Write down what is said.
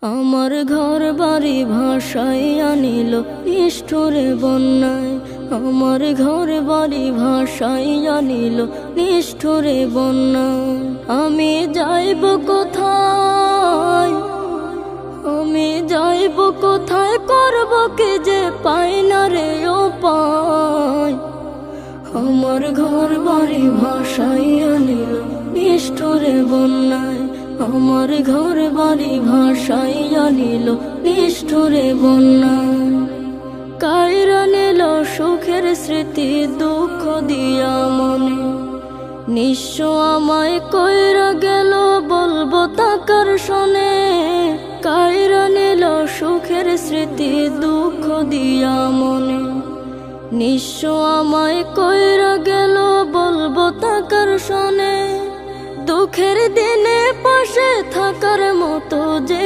আমার ঘর বাড়ি ভাসাইয়া নিল নিষ্ঠুরে বন্যায়। আমার ঘর বাড়ি ভাসাইয়া নিল নিষ্ঠুরে বন্যায়। আমি যাইব কোথায়, আমি যাইব কোথায়, করব কি যে পাই না রে উপায়। আমার ঘর বাড়ি ভাসাইয়া নিল নিষ্ঠুরে বন্যায়। আমার ঘর বাড়ি ভাসাইয়া নিল নিষ্ঠুরে বন্যায়। কাইরা নিল সুখের স্মৃতি দুঃখ দিয়া মনে, নিঃস্ব আমায় কইরা গেল বলবো তাকার শোনে। কাইরা নিল সুখের স্মৃতি দুঃখ দিয়া মনে, নিঃস্ব আমায় কইরা গেল বলবো তাকার শোনে। দুঃখের দিনে পাশে থাকার মতো যে